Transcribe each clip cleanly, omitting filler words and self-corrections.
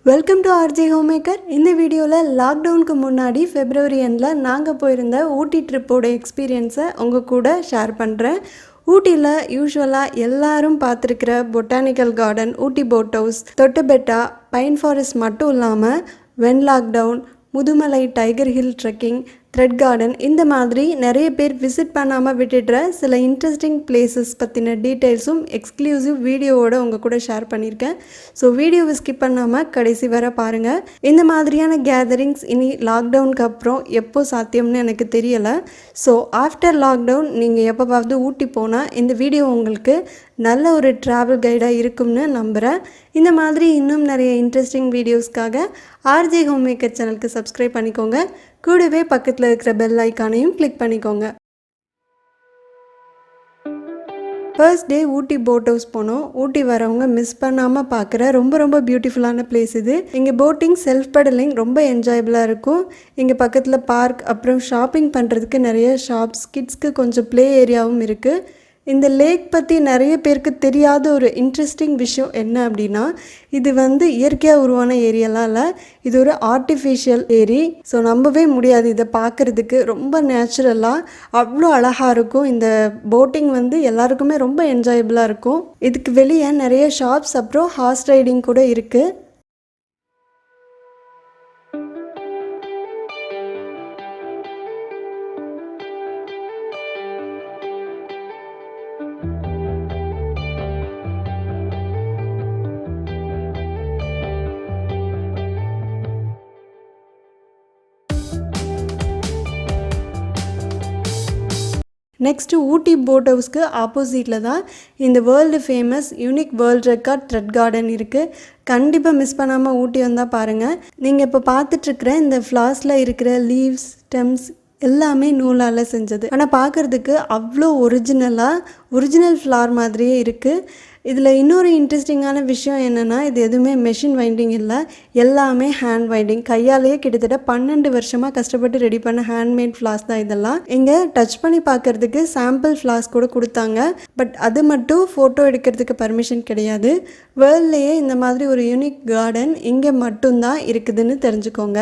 Welcome to RJ homemaker. இந்த வீடியோவில் லாக்டவுனுக்கு முன்னாடி ஃபெப்ரவரி எண்டில் நாங்கள் போயிருந்த ஊட்டி ட்ரிப்போட எக்ஸ்பீரியன்ஸை உங்கள் கூட ஷேர் பண்ணுறேன். ஊட்டியில் யூஸ்வலாக எல்லாரும் பார்த்துருக்கிற botanical garden, Ooty boat house, Doddabetta, pine forest மட்டும் இல்லாமல் Wenlock down, Mudumalai tiger hill trekking, thread garden, இந்த மாதிரி நிறைய பேர் விசிட் பண்ணாமல் விட்டுடுற சில இன்ட்ரெஸ்டிங் பிளேசஸ் பற்றின டீட்டெயில்ஸும் எக்ஸ்க்ளூசிவ் வீடியோவோட உங்கள் கூட ஷேர் பண்ணியிருக்கேன். ஸோ வீடியோவை ஸ்கிப் பண்ணாமல் கடைசி வர பாருங்கள். இந்த மாதிரியான கேதரிங்ஸ் இனி லாக்டவுனுக்கு அப்புறம் எப்போ சாத்தியம்னு எனக்கு தெரியலை. ஸோ ஆஃப்டர் லாக்டவுன் நீங்கள் எப்போவாவது ஊட்டி போனால் இந்த வீடியோ உங்களுக்கு நல்ல ஒரு ட்ராவல் கைடாக இருக்கும்னு நம்புகிறேன். இந்த மாதிரி இன்னும் நிறைய இன்ட்ரெஸ்டிங் வீடியோஸ்க்காக ஆர்ஜே ஹோம்மேக்கர் சேனலுக்கு சப்ஸ்கிரைப் பண்ணிக்கோங்க. கூடவே பக்கத்தில் இருக்கிற பெல் ஐக்கானையும் கிளிக் பண்ணிக்கோங்க. ஃபர்ஸ்ட் டே ஊட்டி போட் ஹவுஸ் போனோம். ஊட்டி வரவங்க மிஸ் பண்ணாமல் பார்க்குற ரொம்ப பியூட்டிஃபுல்லான பிளேஸ் இது. இங்கே போட்டிங், செல்ஃப் பெடலிங் ரொம்ப என்ஜாயபிளாக இருக்கும். இங்கே பக்கத்தில் பார்க், அப்புறம் ஷாப்பிங் பண்ணுறதுக்கு நிறைய ஷாப்ஸ், கிட்ஸ்க்கு கொஞ்சம் ப்ளே ஏரியாவும் இருக்குது. இந்த லேக் பற்றி நிறைய பேருக்கு தெரியாத ஒரு இன்ட்ரெஸ்டிங் விஷயம் என்ன அப்படின்னா, இது இயற்கையாக உருவான ஏரியாலாம் இல்லை, இது ஒரு ஆர்டிஃபிஷியல் ஏரி. ஸோ நம்பவே முடியாது, இதை பார்க்குறதுக்கு ரொம்ப நேச்சுரலாக அவ்வளோ அழகாக இருக்கும். இந்த போட்டிங் எல்லாருக்குமே ரொம்ப என்ஜாயபிளாக இருக்கும். இதுக்கு வெளியே நிறைய ஷாப்ஸ், அப்புறம் ஹார்ஸ் ரைடிங் கூட இருக்குது. நெக்ஸ்ட்டு ஊட்டி போட் ஹவுஸ்க்கு ஆப்போசிட்டில் தான் இந்த world famous unique world record thread garden இருக்குது. கண்டிப்பாக மிஸ் பண்ணாமல் ஊட்டி வந்தால் பாருங்கள். நீங்கள் இப்போ பார்த்துட்ருக்குற இந்த ஃப்ளார்ஸில் இருக்கிற லீவ்ஸ், ஸ்டெம்ஸ் எல்லாமே நூலால் செஞ்சது. ஆனால் பார்க்குறதுக்கு அவ்வளோ ஒரிஜினல் ஃப்ளார் மாதிரியே இருக்குது. இதில் இன்னொரு இன்ட்ரெஸ்டிங்கான விஷயம் என்னென்னா, இது எதுவுமே மெஷின் வைண்டிங் இல்லை, எல்லாமே ஹேண்ட் வைண்டிங். கையாலேயே கிட்டத்தட்ட 12 வருஷமாக கஷ்டப்பட்டு ரெடி பண்ண ஹேண்ட்மேட் ஃப்ளார்ஸ் தான் இதெல்லாம். இங்கே டச் பண்ணி பார்க்குறதுக்கு சாம்பிள் ஃப்ளார்ஸ் கூட கொடுத்தாங்க. பட் அது மட்டும் ஃபோட்டோ எடுக்கிறதுக்கு பர்மிஷன் கிடையாது. வேர்ல்ட்லேயே இந்த மாதிரி ஒரு யூனிக் கார்டன் இங்கே மட்டும்தான் இருக்குதுன்னு தெரிஞ்சுக்கோங்க.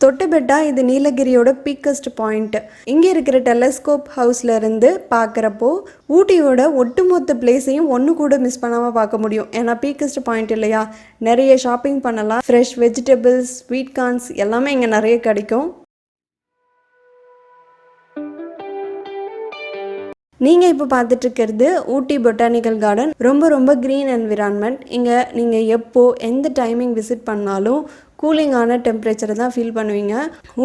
தொட்டபெட்டா இது நீலகிரியோட பீக்கஸ்ட் பாயிண்ட். இங்கே இருக்கிற டெலஸ்கோப் ஹவுஸ்லேருந்து பார்க்குறப்போ ஊட்டியோட ஒட்டுமொத்த பிளேஸையும் ஒன்று கூட மிஸ் பண்ணாமல் பார்க்க முடியும். ஏன்னா பீக்கஸ்ட் பாயிண்ட் இல்லையா, நிறைய ஷாப்பிங் பண்ணலாம். ஃப்ரெஷ் வெஜிடபிள்ஸ், ஸ்வீட் கார்ன்ஸ் எல்லாமே இங்கே நிறைய கிடைக்கும். நீங்கள் இப்போ பார்த்துட்ருக்கிறது ஊட்டி பொட்டானிக்கல் கார்டன். ரொம்ப க்ரீன் என்விரான்மெண்ட். இங்கே நீங்கள் எப்போ எந்த டைமிங் விசிட் பண்ணாலும் கூலிங்கான டெம்பரேச்சரை தான் ஃபீல் பண்ணுவீங்க.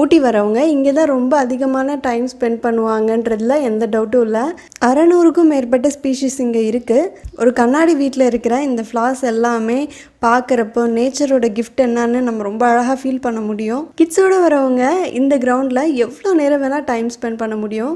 ஊட்டி வரவங்க இங்கே தான் ரொம்ப அதிகமான டைம் ஸ்பெண்ட் பண்ணுவாங்கன்றதுல எந்த டவுட்டும் இல்லை. 600க்கும் மேற்பட்ட ஸ்பீஷீஸ் இங்கே இருக்குது. ஒரு கண்ணாடி வீட்டில் இருக்கிற இந்த ஃப்ளார்ஸ் எல்லாமே பார்க்குறப்போ நேச்சரோட கிஃப்ட் என்னன்னு நம்ம ரொம்ப அழகாக ஃபீல் பண்ண முடியும். கிட்ஸோடு வரவங்க இந்த கிரவுண்டில் எவ்வளோ நேரம் வேணால் டைம் ஸ்பெண்ட் பண்ண முடியும்.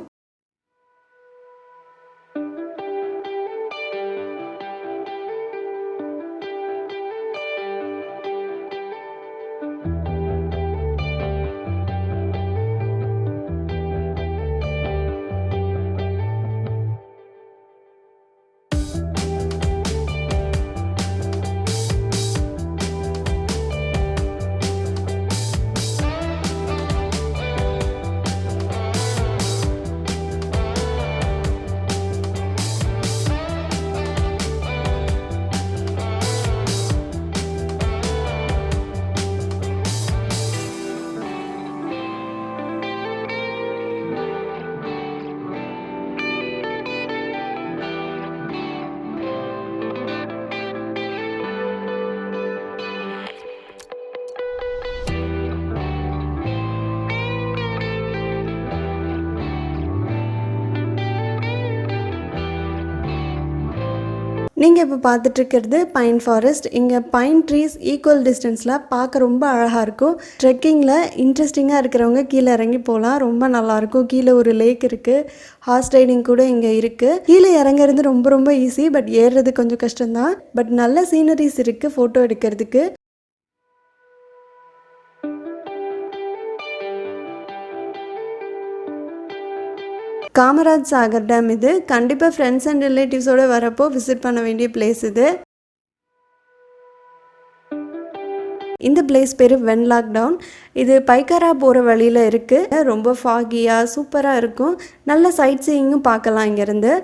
நீங்கள் இப்போ பார்த்துட்ருக்கிறது பைன் ஃபாரஸ்ட். இங்கே பைன் ட்ரீஸ் ஈக்குவல் டிஸ்டன்ஸில் பார்க்க ரொம்ப அழகாக இருக்கும். ட்ரெக்கிங்கில் இன்ட்ரெஸ்டிங்காக இருக்கிறவங்க கீழே இறங்கி போகலாம், ரொம்ப நல்லாயிருக்கும். கீழே ஒரு லேக் இருக்குது, ஹார்ஸ் ரைடிங் கூட இங்கே இருக்குது. கீழே இறங்குறது ரொம்ப ஈஸி, பட் ஏறுறது கொஞ்சம் கஷ்டம்தான். பட் நல்ல சீனரிஸ் இருக்குது ஃபோட்டோ எடுக்கிறதுக்கு. காமராஜ் சாகர் டேம் இது. கண்டிப்பாக ஃப்ரெண்ட்ஸ் அண்ட் ரிலேட்டிவ்ஸோடு வரப்போ விசிட் பண்ண வேண்டிய பிளேஸ் இது. இந்த பிளேஸ் பேர் வென்லாக் டவுன். இது பைக்கரா போகிற வழியில் இருக்குது. ரொம்ப ஃபாகியாக சூப்பராக இருக்கும். நல்ல சைட் சீயிங்கும் பார்க்கலாம் இங்கேருந்து.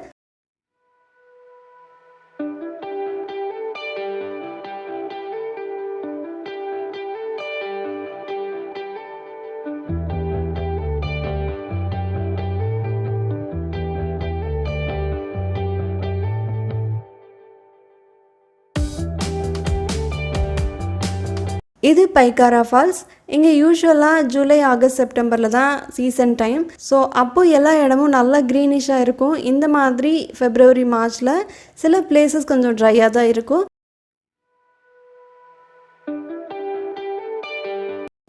இது பைக்காரா ஃபால்ஸ். இங்கே யூஸ்வலாக ஜூலை, ஆகஸ்ட், செப்டம்பரில் தான் சீசன் டைம். ஸோ அப்போது எல்லா இடமும் நல்லா க்ரீனிஷாக இருக்கும். இந்த மாதிரி ஃபெப்ரவரி, மார்ச்சில் சில பிளேசஸ் கொஞ்சம் ட்ரையாக தான் இருக்கும்.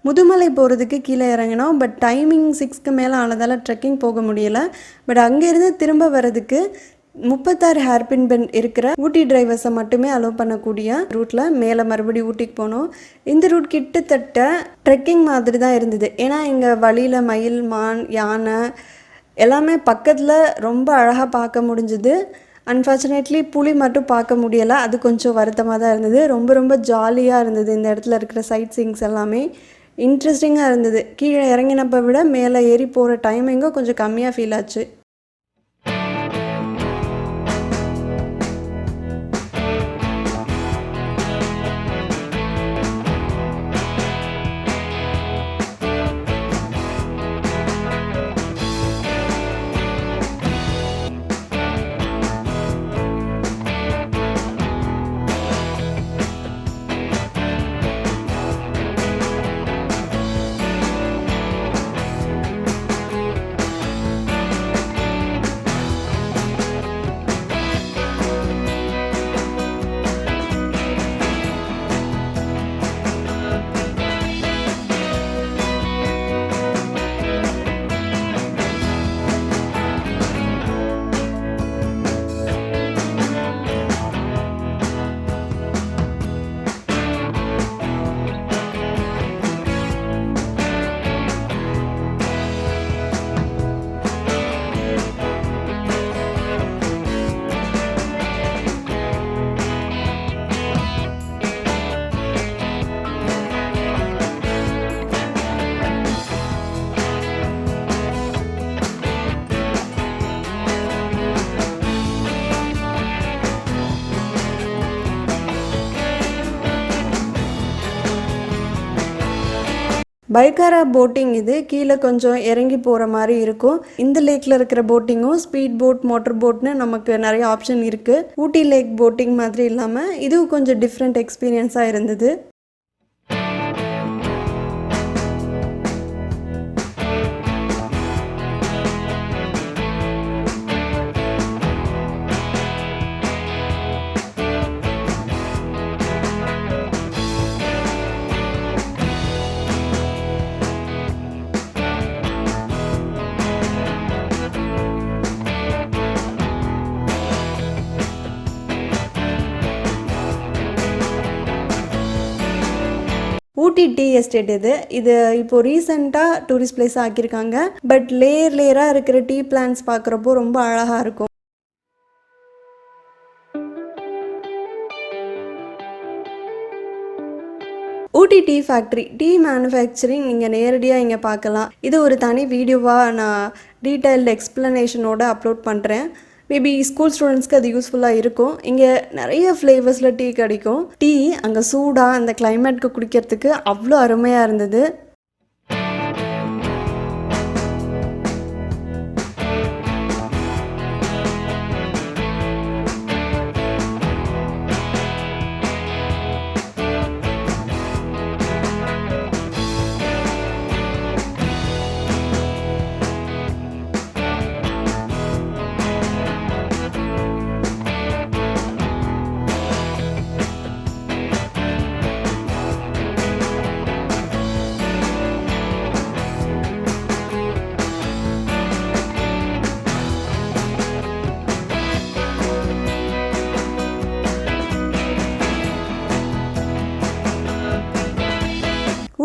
முதுமலை போகிறதுக்கு கீழே இறங்கினோம். பட் டைமிங் 6க்கு மேலே ஆனதால் ட்ரெக்கிங் போக முடியலை. பட் அங்கேருந்து திரும்ப வர்றதுக்கு 36 ஹேர்பின் பெண்ட் இருக்கிற ஊட்டி டிரைவர்ஸை மட்டுமே அலோவ் பண்ணக்கூடிய ரூட்டில் மேலே மறுபடியும் ஊட்டிக்கு போனோம். இந்த ரூட் கிட்டத்தட்ட ட்ரெக்கிங் மாதிரி தான் இருந்தது. ஏன்னா இங்கே வழியில் மயில், மான், யானை எல்லாமே பக்கத்தில் ரொம்ப அழகாக பார்க்க முடிஞ்சுது. அன்ஃபார்ச்சுனேட்லி புலி மட்டும் பார்க்க முடியலை. அது கொஞ்சம் வருத்தமாக தான் இருந்தது. ரொம்ப ஜாலியாக இருந்தது. இந்த இடத்துல இருக்கிற சைட் சீயிங்ஸ் எல்லாமே இன்ட்ரெஸ்டிங்காக இருந்தது. கீழே இறங்கினப்போ விட மேலே ஏறி போகிற டைமிங்கும் கொஞ்சம் கம்மியாக ஃபீல் ஆச்சு. பைக்காரா போட்டிங் இது. கீழே கொஞ்சம் இறங்கி போகிற மாதிரி இருக்கும். இந்த லேக்கில் இருக்கிற போட்டிங்கும் ஸ்பீட் போட், மோட்டர் போட்னு நமக்கு நிறைய ஆப்ஷன் இருக்குது. ஊட்டி லேக் போட்டிங் மாதிரி இல்லாமல் இதுவும் கொஞ்சம் டிஃப்ரெண்ட் எக்ஸ்பீரியன்ஸாக இருந்தது. ஊட்டி டீ எஸ்டேட் இது இப்போ ரீசெண்டாக டூரிஸ்ட் பிளேஸ் ஆக்கியிருக்காங்க. பட் லேயராக இருக்கிற டீ பிளான்ஸ் பார்க்குறப்போ ரொம்ப அழகாக இருக்கும். ஊட்டி டீ ஃபேக்ட்ரி டீ மேனுஃபேக்சரிங் நீங்கள் நேரடியாக இங்கே பார்க்கலாம். இது ஒரு தனி வீடியோவாக நான் டீட்டெயில்டு எக்ஸ்ப்ளனேஷனோட அப்லோட் பண்ணுறேன். மேபி ஸ்கூல் ஸ்டூடெண்ட்ஸ்க்கு அது யூஸ்ஃபுல்லாக இருக்கும். இங்கே நிறைய ஃப்ளேவர்ஸில் டீ கிடைக்கும். டீ அங்கே சூடாக அந்த கிளைமேட்க்கு குடிக்கிறதுக்கு அவ்வளோ அருமையாக இருந்தது.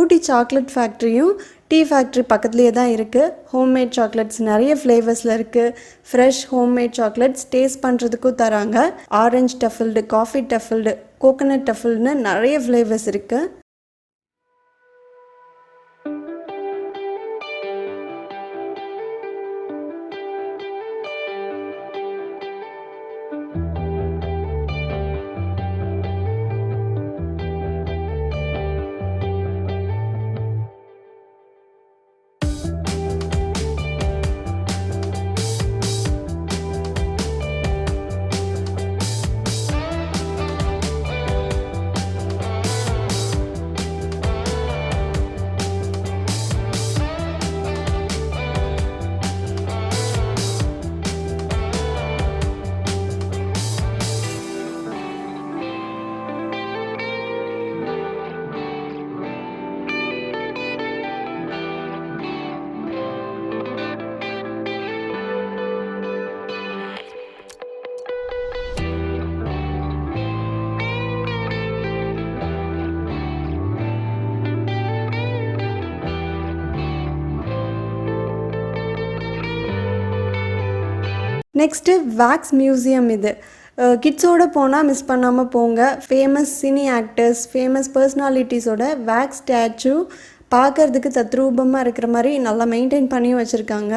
ஊட்டி சாக்லேட் ஃபேக்ட்ரியும் டீ ஃபேக்ட்ரி பக்கத்துலேயே தான் இருக்குது. ஹோம்மேட் சாக்லேட்ஸ் நிறைய ஃப்ளேவர்ஸில் இருக்குது. ஃப்ரெஷ் ஹோம்மேட் சாக்லேட்ஸ் டேஸ்ட் பண்ணுறதுக்கும் தராங்க. Orange truffled, coffee truffled, coconut டஃபில்டுன்னு நிறைய ஃப்ளேவர்ஸ் இருக்குது. Next wax museum. இது கிட்ஸோடு போனால் மிஸ் பண்ணாமல் போங்க. ஃபேமஸ் சினி ஆக்டர்ஸ், ஃபேமஸ் பர்சனாலிட்டிஸோட வேக்ஸ் ஸ்டாச்சு பார்க்குறதுக்கு தத்ரூபமாக இருக்கிற மாதிரி நல்லா மெயின்டைன் பண்ணியும் வச்சுருக்காங்க.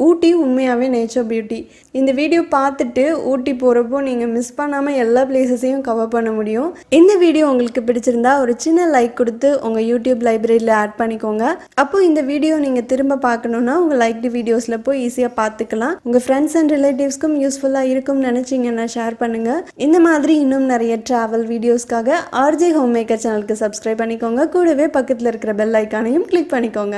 ஊட்டி உண்மையாகவே நேச்சர் பியூட்டி. இந்த வீடியோ பார்த்துட்டு ஊட்டி போகிறப்போ நீங்கள் மிஸ் பண்ணாமல் எல்லா பிளேசஸையும் கவர் பண்ண முடியும். இந்த வீடியோ உங்களுக்கு பிடிச்சிருந்தா ஒரு சின்ன லைக் கொடுத்து உங்கள் யூடியூப் லைப்ரரியில் ஆட் பண்ணிக்கோங்க. அப்போ இந்த வீடியோ நீங்கள் திரும்ப பார்க்கணுன்னா உங்கள் லைக்டு வீடியோஸில் போய் ஈஸியாக பார்த்துக்கலாம். உங்கள் ஃப்ரெண்ட்ஸ் அண்ட் ரிலேட்டிவ்ஸ்க்கும் யூஸ்ஃபுல்லாக இருக்கும்னு நினச்சிங்கன்னா ஷேர் பண்ணுங்கள். இந்த மாதிரி இன்னும் நிறைய ட்ராவல் வீடியோஸ்க்காக ஆர்ஜே ஹோம் மேக்கர் சேனலுக்கு சப்ஸ்கிரைப் பண்ணிக்கோங்க. கூடவே பக்கத்தில் இருக்கிற பெல் ஐக்கானையும் கிளிக் பண்ணிக்கோங்க.